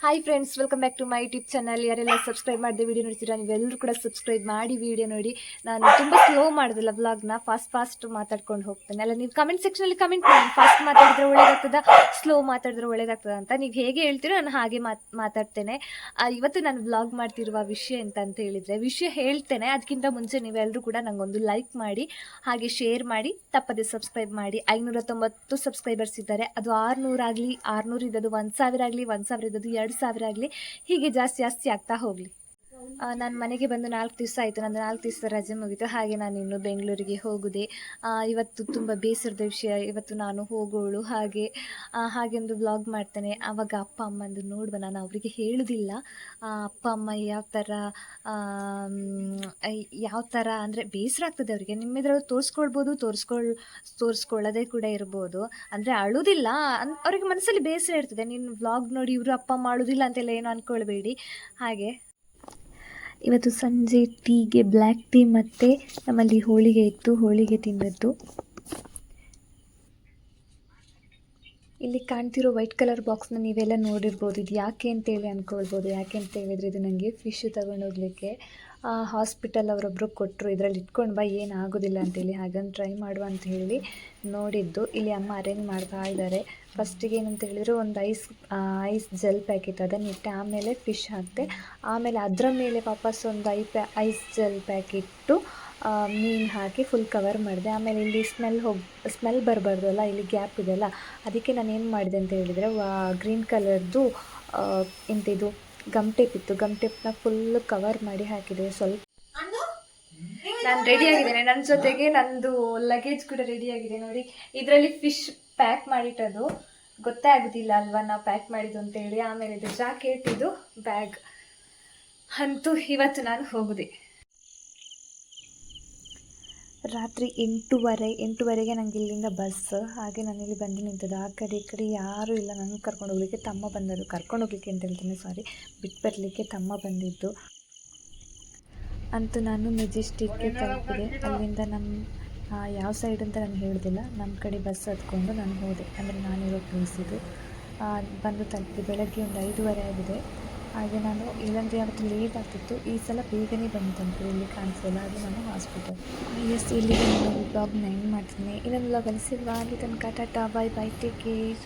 Hi friends, welcome back to my YouTube channel. ಯಾರೆಲ್ಲ subscribe ಮಾಡಿದೆ video ನೋಡ್ತೀರಾ, ನೀವೆಲ್ಲರೂ ಕೂಡ ಸಬ್ಸ್ಕ್ರೈಬ್ ಮಾಡಿ ವಿಡಿಯೋ ನೋಡಿ. ನಾನು ತುಂಬ ಸ್ಲೋ ಮಾಡೋದಿಲ್ಲ ವ್ಲಾಗ್ನ, ಫಾಸ್ಟ್ ಮಾತಾಡ್ಕೊಂಡು ಹೋಗ್ತೇನೆ. ಅಲ್ಲ, ನೀವು ಕಮೆಂಟ್ ಸೆಕ್ಷನಲ್ಲಿ ಕಮೆಂಟ್ ಮಾಡಿ, ಫಾಸ್ಟ್ ಮಾತಾಡಿದ್ರೆ ಒಳ್ಳೇದಾಗ್ತದ, ಸ್ಲೋ ಮಾತಾಡಿದ್ರೆ ಒಳ್ಳೇದಾಗ್ತದ ಅಂತ. ನೀವು ಹೇಗೆ ಹೇಳ್ತೀರೋ ನಾನು ಹಾಗೆ ಮಾತಾಡ್ತೇನೆ. ಇವತ್ತು ನಾನು ವ್ಲಾಗ್ ಮಾಡ್ತಿರುವ ವಿಷಯ ಅಂತ ಹೇಳಿದರೆ, ವಿಷಯ ಹೇಳ್ತೇನೆ. ಅದಕ್ಕಿಂತ ಮುಂಚೆ ನೀವೆಲ್ಲರೂ ಕೂಡ ನನಗೊಂದು ಲೈಕ್ ಮಾಡಿ, ಹಾಗೆ ಶೇರ್ ಮಾಡಿ, ತಪ್ಪದೆ ಸಬ್ಸ್ಕ್ರೈಬ್ ಮಾಡಿ. 590 ಸಬ್ಸ್ಕ್ರೈಬರ್ಸ್ ಇದ್ದಾರೆ. ಅದು 600 ಆಗಲಿ, 600 ಇದ್ದದ್ದು 1000 ಆಗಲಿ, 1000 ಇದ್ದದ್ದು 2000 ಆಗಲಿ, ಹೀಗೆ ಜಾಸ್ತಿ ಆಗ್ತಾ ಹೋಗಲಿ. ನಾನು ಮನೆಗೆ ಬಂದು 4 ದಿವಸ ಆಯಿತು. ನಂದು 4 ದಿವಸ ರಜೆ ಮುಗಿತು. ಹಾಗೆ ನಾನು ಇನ್ನು ಬೆಂಗಳೂರಿಗೆ ಹೋಗುದೆ. ಇವತ್ತು ತುಂಬ ಬೇಸರದ ವಿಷಯ. ಇವತ್ತು ನಾನು ಹೋಗೋಳು. ಹಾಗೆಂದು ವ್ಲಾಗ್ ಮಾಡ್ತೇನೆ. ಆವಾಗ ಅಪ್ಪ ಅಮ್ಮಂದು ನೋಡುವ. ನಾನು ಅವರಿಗೆ ಹೇಳೋದಿಲ್ಲ ಅಪ್ಪ ಅಮ್ಮ ಯಾವ ಥರ ಅಂದರೆ ಬೇಸರ ಆಗ್ತದೆ ಅವರಿಗೆ. ನಿಮ್ಮೆದುರಲ್ಲಿ ತೋರಿಸ್ಕೊಳ್ಬೋದು, ತೋರಿಸ್ಕೊಳ್ಳೋದೇ ಕೂಡ ಇರ್ಬೋದು. ಅಂದರೆ ಅಳುವುದಿಲ್ಲ, ಅವರಿಗೆ ಮನಸ್ಸಲ್ಲಿ ಬೇಸರ ಇರ್ತದೆ. ನೀನು ವ್ಲಾಗ್ ನೋಡಿ ಇವರು ಅಪ್ಪ ಅಮ್ಮ ಅಳುವುದಿಲ್ಲ ಅಂತೆಲ್ಲ ಏನು ಅಂದ್ಕೊಳ್ಬೇಡಿ. ಹಾಗೆ ಇವತ್ತು ಸಂಜೆ ಟೀಗೆ ಬ್ಲ್ಯಾಕ್ ಟೀ ಮತ್ತು ನಮ್ಮಲ್ಲಿ ಹೋಳಿಗೆ ಇತ್ತು, ಹೋಳಿಗೆ ತಿಂದದ್ದು. ಇಲ್ಲಿ ಕಾಣ್ತಿರೋ ವೈಟ್ ಕಲರ್ ಬಾಕ್ಸ್ನ ನೀವೆಲ್ಲ ನೋಡಿರ್ಬೋದು. ಇದು ಯಾಕೆ ಅಂತೇಳಿ ಅಂದ್ಕೊಳ್ಬೋದು. ಯಾಕೆ ಅಂತ ಹೇಳಿದರೆ, ಇದು ನನಗೆ ಫಿಶ್ ತಗೊಂಡೋಗ್ಲಿಕ್ಕೆ ಹಾಸ್ಪಿಟಲ್ ಅವರೊಬ್ಬರು ಕೊಟ್ಟರು. ಇದರಲ್ಲಿ ಇಟ್ಕೊಂಡು ಬಾ, ಏನಾಗೋದಿಲ್ಲ ಅಂತೇಳಿ. ಹಾಗಂದು ಟ್ರೈ ಮಾಡುವ ಅಂತ ಹೇಳಿ ನೋಡಿದ್ದು. ಇಲ್ಲಿ ಅಮ್ಮ ಅರೇಂಜ್ ಮಾಡ್ತಾ ಇದ್ದಾರೆ. ಫಸ್ಟಿಗೆ ಏನಂತ ಹೇಳಿದರೆ, ಒಂದು ಐಸ್ ಜೆಲ್ ಪ್ಯಾಕೆಟ್ ಅದನ್ನು ಇಟ್ಟೆ, ಆಮೇಲೆ ಫಿಶ್ ಹಾಕಿದೆ, ಆಮೇಲೆ ಅದರ ಮೇಲೆ ವಾಪಸ್ ಒಂದು ಐಸ್ ಜೆಲ್ ಪ್ಯಾಕೆಟ್ಟು ಮೀನು ಹಾಕಿ ಫುಲ್ ಕವರ್ ಮಾಡಿದೆ. ಆಮೇಲೆ ಇಲ್ಲಿ ಸ್ಮೆಲ್ ಬರಬಾರ್ದು ಅಲ್ಲ, ಇಲ್ಲಿ ಗ್ಯಾಪ್ ಇದೆಯಲ್ಲ, ಅದಕ್ಕೆ ನಾನು ಏನು ಮಾಡಿದೆ ಅಂತ ಹೇಳಿದರೆ, ಗ್ರೀನ್ ಕಲರ್ದು ಇಂತಿದು ಗಮ್ ಟೇಪ್ ಇತ್ತು, ಗಮ್ ಟೇಪ್ನ ಫುಲ್ಲು ಕವರ್ ಮಾಡಿ ಹಾಕಿದೆ. ಸ್ವಲ್ಪ ನಾನು ರೆಡಿಯಾಗಿದ್ದೇನೆ. ನನ್ನ ಜೊತೆಗೆ ನಂದು ಲಗೇಜ್ ಕೂಡ ರೆಡಿಯಾಗಿದೆ. ನೋಡಿ, ಇದರಲ್ಲಿ ಫಿಶ್ ಪ್ಯಾಕ್ ಮಾಡಿಟ್ಟದು ಗೊತ್ತೇ ಆಗೋದಿಲ್ಲ ಅಲ್ವಾ ನಾವು ಪ್ಯಾಕ್ ಮಾಡಿದ್ದು ಅಂತೇಳಿ. ಆಮೇಲೆ ಇದು ಜಾಕೆಟ್, ಇದು ಬ್ಯಾಗ್. ಅಂತೂ ಇವತ್ತು ನಾನು ಹೋಗುದೆ. ರಾತ್ರಿ 8:30ಗೆ ನನಗೆ ಇಲ್ಲಿಂದ ಬಸ್. ಹಾಗೆ ನಾನಿಲ್ಲಿ ಬಂದು ನಿಂತದ್ದು. ಆ ಕಡೆ ಈ ಕಡೆ ಯಾರೂ ಇಲ್ಲ ನನಗೆ ಕರ್ಕೊಂಡು ಹೋಗ್ಲಿಕ್ಕೆ. ತಮ್ಮ ಬಂದರು, ಕರ್ಕೊಂಡು ಹೋಗ್ಲಿಕ್ಕೆ ಅಂತ ಹೇಳ್ತೀನಿ, ಸಾರಿ, ಬಿಟ್ಟು ಬರಲಿಕ್ಕೆ ತಮ್ಮ ಬಂದಿದ್ದು. ಅಂತೂ ನಾನು ಮೆಜೆಸ್ಟಿಕ್ಗೆ ತಲುಪಿದೆ. ಅಲ್ಲಿಂದ ಯಾವ ಸೈಡ್ ಅಂತ ನಾನು ಹೇಳೋದಿಲ್ಲ, ನಮ್ಮ ಕಡೆ ಬಸ್ ಹತ್ಕೊಂಡು ನಾನು ಹೋದೆ. ಅಂದರೆ ನಾನಿರೋ ಪ್ಲೇಸಿದು ಬಂದು ತಲುಪಿದೆ. ಬೆಳಗ್ಗೆ ಒಂದು 5:30 ಆಗಿದೆ. ಹಾಗೆ ನಾನು ಇಲ್ಲಂದರೆ ಯಾವತ್ತು ಲೇಟ್ ಆಗ್ತಿತ್ತು. ಈ ಸಲ ಬೇಗನೆ ಬಂದು ತಲುಪಿದೆ. ಇಲ್ಲಿ ಕಾಣಿಸಲ್ಲ, ಅದು ನಮ್ಮ ಹಾಸ್ಪಿಟಲ್. ಇಲ್ಲಿಗೆ ನಾನು ವ್ಲಾಗ್ನ ಎಂಡ್ ಮಾಡ್ತೀನಿ. ಇನ್ನೊಂದು ವ್ಲಾಗಲ್ಲಿ ಸಿಗುವ. ಅಲ್ಲಿ ತನಕ Tata, bye bye, take care.